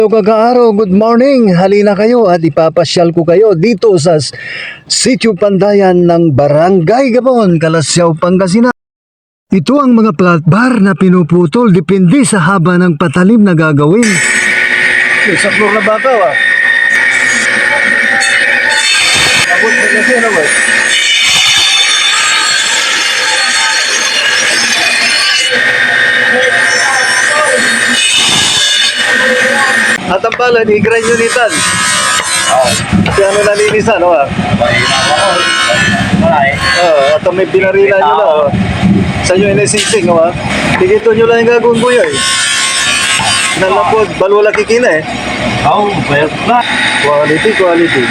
Kakaaraw, good morning. Halina kayo at ipapasyal ko kayo dito sa Sitio Pandayan ng Barangay Gabon, Kalasyaw, Pangasinan. Ito ang mga flat bar na pinuputol depende sa haba ng patalim na gagawin. Sa floor na bakaw Abot na kasi naman. At ang pala, i-grind nyo nitan. Kasi ano nalinisan, at may pinarila nyo na, sa inyo inesising, tigito nyo lang yung gagawin ko yun. Nalapod, balwala kikina bayad na. Quality.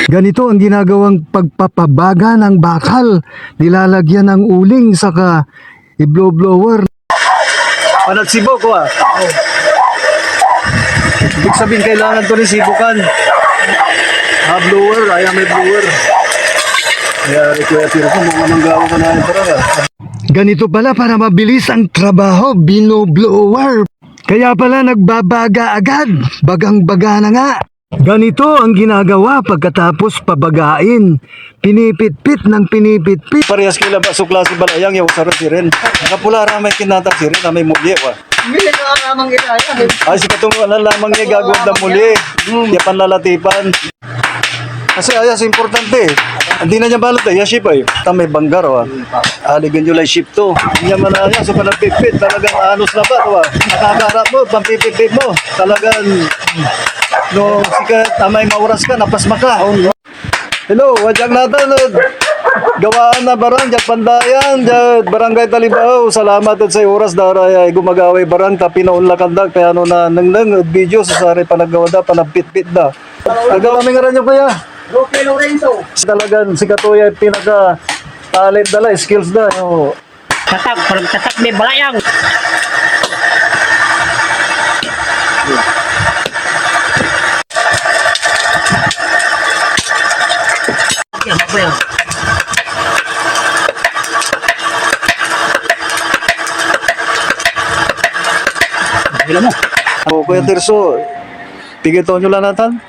Ganito ang ginagawang pagpapabaga ng bakal. Nilalagyan ng uling saka i-blower. Panagsibo ko Ibig sabihin kailangan to rin sibukan. Blower, may blower. Kaya require ko mga manggawa ka na Ganito pala para mabilis ang trabaho, bino-blower. Kaya pala nagbabaga agad, bagang-baga na nga. Ganito ang ginagawa pagkatapos pabagain. Pinipit-pit ng pinipit-pit. Parehas kila ba suklase balayang yung sarap si Ren. Nakapula ramay kinata si Ren, may muli Hindi na lamang ginaya. Ay, si katong lamang niya gagawin na muli. Diya panlalatipan. Kasi ayas, importante. Hindi na niya balot ship may banggar aligan nyo lang ship to. Hindi niya manaya, so panapipit. Talagang anos na ba? Nakakarap mo, pampipit mo. Talagang no, sikat, may mauras ka, napasma ka. Hello, wadyang natin. Gawaan na barang, dyan Pandayan, dyan Barangay Talibao. Salamat at sa oras daray gumagaway barang, tapi na unlakandag, kaya ano na nang video sa sari panagawa da, panapit-pit da. Nagawaming nga rin nyo kuya. Roque Lorenzo. Talagang si Katuya pinaka talent dala, skills da. Tatak, parang tatak may balayang. Ilan mo? Kuya Tirso, pigito nyo lang natin.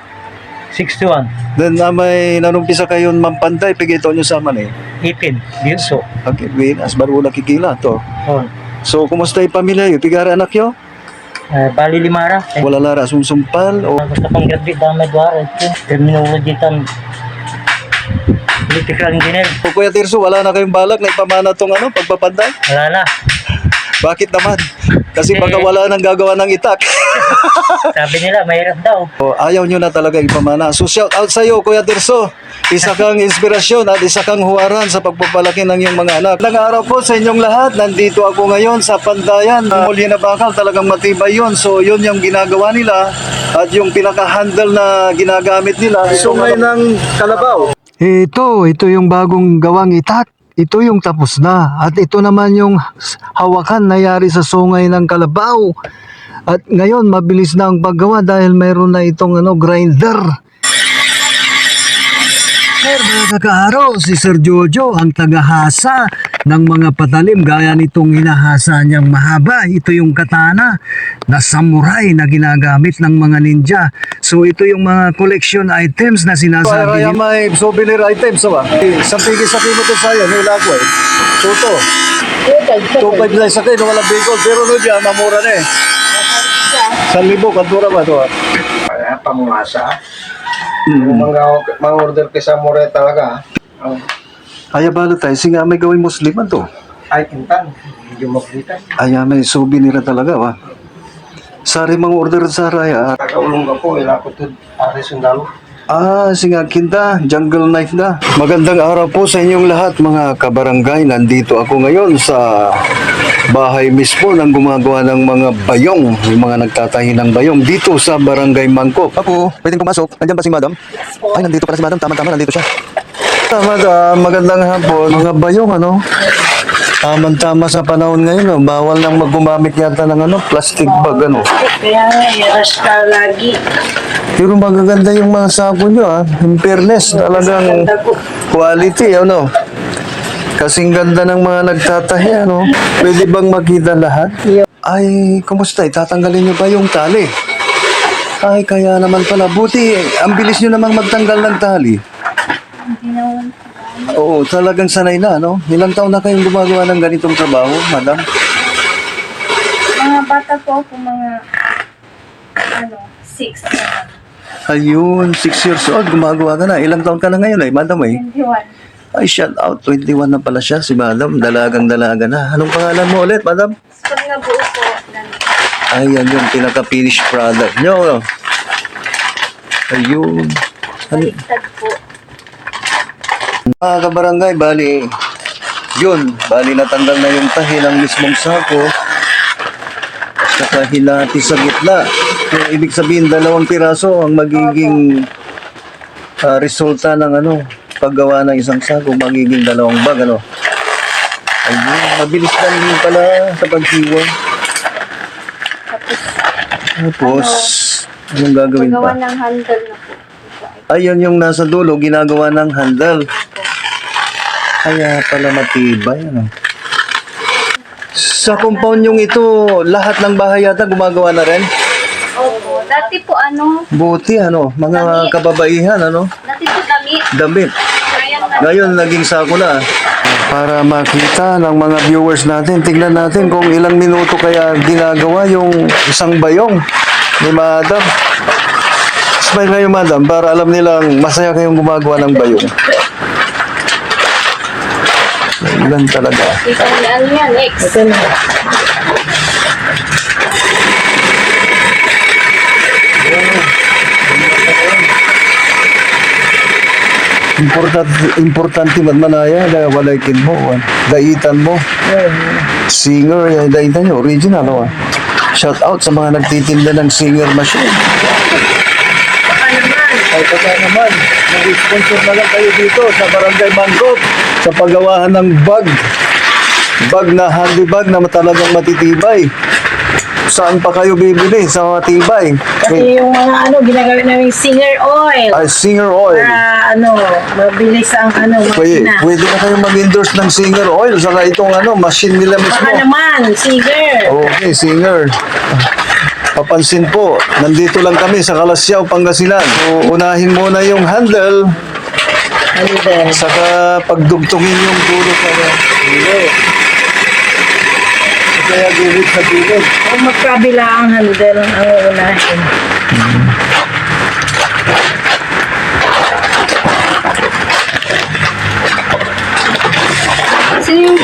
61. Then may nanumpisa kayo mampanday, pigito nyo sa man 18. Dinso. Okay, as baru nakikila to. Oh. So, kumusta yung pamilya yun? Pigara anak nyo? Bali limara. Wala lara, sumsumpal o... Gusto pang graduate damay duwara. Terminology tan. Political engineer. O Kuya Tirso, wala na kayong balak na ipamana tong pagpapanday? Wala na. Bakit naman? Kasi baka wala nang gagawa ng itak. Sabi nila, mahirap daw. Ayaw nyo na talaga ipamana. So shout out sa iyo, Kuya Tirso. Isa kang inspirasyon at isa kang huwaran sa pagpapalaki ng iyong mga anak. Ilang araw po sa inyong lahat. Nandito ako ngayon sa Pandayan. Muli na bakal, talagang matibay yun. So yun yung ginagawa nila at yung pinaka-handle na ginagamit nila. Sungay ng kalabaw. Ito yung bagong gawang itak. Ito yung tapos na. At ito naman yung hawakan na yari sa sungay ng kalabaw. At ngayon, mabilis na ang paggawa dahil mayroon na itong grinder. Mga kakaaraw, si Sir Jojo ang tagahasa ng mga patalim gaya nitong hinahasa niyang mahaba. Ito yung katana na samurai na ginagamit ng mga ninja. So ito yung mga collection items na sinasabi nila. May souvenir items ba? Isang pigis sa kimo to sa'yo, nila ko Tuto. 2.5 lang sa kayo, walang bigol. Pero no dyan, mamura na 1,000, kantura ba ito? Pamungasa. Mga order kay Samurai talaga. Ay, balo tayo. Sige, may gawin Muslim to. Ay, kintan. Medyo maglitan. Ay, may souvenir talaga, Sari mga order sa raya. Kakaulong ka po, ilapot to pare sundalo. Sige, kinta. Jungle knife na. Magandang araw po sa inyong lahat, mga kabarangay. Nandito ako ngayon sa bahay mismo ng gumagawa ng mga bayong, yung mga nagtatahi ng bayong dito sa Barangay Mangkok. Ako, pwedeng pumasok. Nandiyan ba si Madam? Ay, nandito pala si Madam. Tama-tama, nandito siya. Madam, magandang hapon. Mga bayong, Tama-tama sa panahon ngayon, bawal nang gumamit yata ng plastic bag, Kaya yaras ka lagi. Pero magaganda yung mga sabon nyo, In fairness, talagang quality, Kasing ganda ng mga nagtatahi, ano? Pwede bang makita lahat? Ay, kumusta? Tatanggalin niyo ba yung tali? Ay, kaya naman pala. Buti, ang bilis niyo namang magtanggal ng tali. Hindi naman. Oo, talagang sanay na, no? Ilang taon na kayong gumagawa ng ganitong trabaho, madam? Mga bata po ako, mga 6 na. Ayun, 6 years old, gumagawa ka na. Ilang taon ka na ngayon, ay, madam, eh? 21. Ay, shout out. 21 na pala siya, si madam. Dalagang-dalaga na. Anong pangalan mo ulit, madam? Pag nabuo po, ganun. Ayan yung pinaka-finished product nyo. Ayun. Baliktad po. Mga kabarangay, bali, bali natanggal na yung tahi ng mismong sako. Saka hinati sa gitna. Yung ibig sabihin, 2 piraso ang magiging resulta ng paggawa ng isang sako, magiging 2 bag, Ayun, mabilis lang din pala sa paghiwa. Tapos, anong gagawin Paggawa pa? ng handle na po. Ayun yung nasa dulo, ginagawa ng handle. Kaya pala matibay, Sa compound yung ito, lahat ng bahay yata gumagawa na rin? Opo. Dati po Buti, mga kababaihan, dati po damit. damit. Ngayon, naging sako na. Para makita ng mga viewers natin, tignan natin kung ilang minuto kaya ginagawa yung isang bayong ni Madam. Smile kayo, Madam, para alam nilang masaya kayong gumagawa ng bayong. Ilan talaga. Isang yan, next. Importante man manaya, walakin mo, daitan mo. Singer, daitan nyo, original, Shout out sa mga nagtitinda ng singer machine. Ay, baka naman, mag-sponsor na lang kayo dito sa Barangay Mangkok sa paggawahan ng bag. Bag na handy bag na talagang matitibay. Saan pa kayo bibili sa matibay? Kasi yung mga ginagamit namin singer oil. Ay, singer oil. Para mabilis ang makina. Pwede na kayo mag-endorse ng singer oil saka itong machine nila mismo. Baka naman, singer. Okay, singer. Papansin po, nandito lang kami sa Kalasyaw, Pangasinan. So, unahin muna yung handle, Handle. saka pagdugtungin yung dulo sa dulo. Kaya gilid sa gilid. Kung magkabila ang handle ang unahin. Kasi yung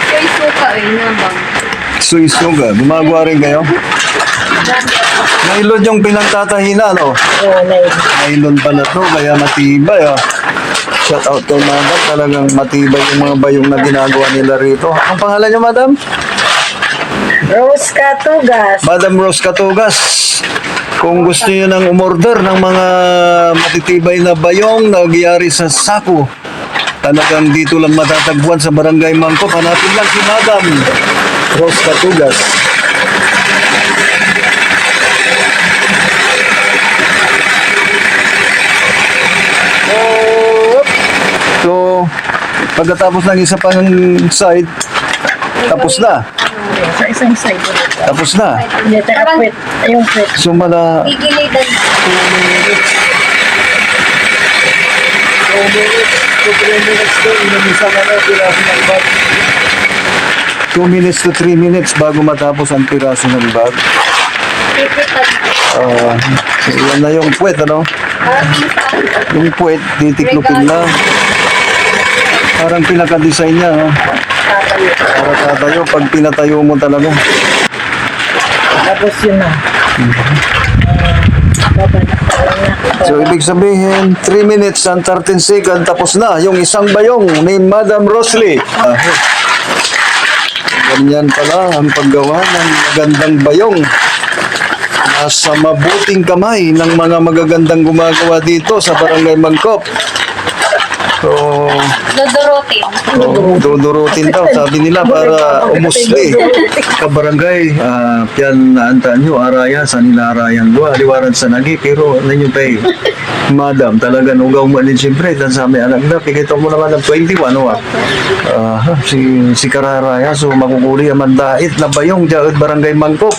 may suka nabang. Suy-suga, gumagawa rin kayo? Nylon yung pinagtatahina, Oo, na Nylon pala to, kaya matibay, Shout out kay Madam, talagang matibay yung mga bayong na ginagawa nila rito. Ang pangalan niyo, Madam? Rose Catugas. Madam Rose Catugas. Kung gusto niyo nang umorder ng mga matitibay na bayong na nagyari sa sako, talagang dito lang matatagpuan sa Barangay Mangkok. Hanapin lang si Madam Rose Catugas. So, pagkatapos ng isa pang side, tapos na. Sa isang side. Tapos na. Hindi, tayo pwet. Yung pwet. So, Gigilidan. 2 minutes to 3 minutes bago matapos ang piraso ng bag. Pipitan. So, yan na yung puwet, Parang minsan. Yung puwet, titiklopin lang. Parang pinaka-design niya, Para tatayo, pag pinatayo mo talaga. Tapos yun na. So, ibig sabihin, 3 minutes and 13 seconds, tapos na yung isang bayong ni Madam Rosley. Ganyan pala ang paggawa ng magandang bayong. Nasa mabuting kamay ng mga magagandang gumagawa dito sa Barangay Mangkok. So, Dudurutin. dudurutin daw, sabi nila, para umusli. Kabarangay, piyan naantaan nyo, araya, sa nila arayan ko, aliwaran sa nagi, pero nanyo pay, madam, talaga nugaw mo din siyempre, dan sa may anak na, pigito mo naman ng 21, ano si Kararaya, so makukuli ang mandait na bayong, jagat barangay Mangkok.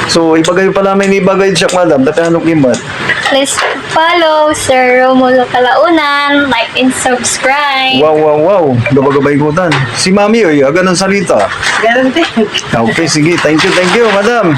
So, ibagay pala may ibagay siya, madam, dati anong imat? Please follow Sir Romulo Calaunan, like and subscribe. Wow, gabagabay kutan. Si Mami, oy, aga ng salita. Ganun din. Okay, sige, thank you, madam.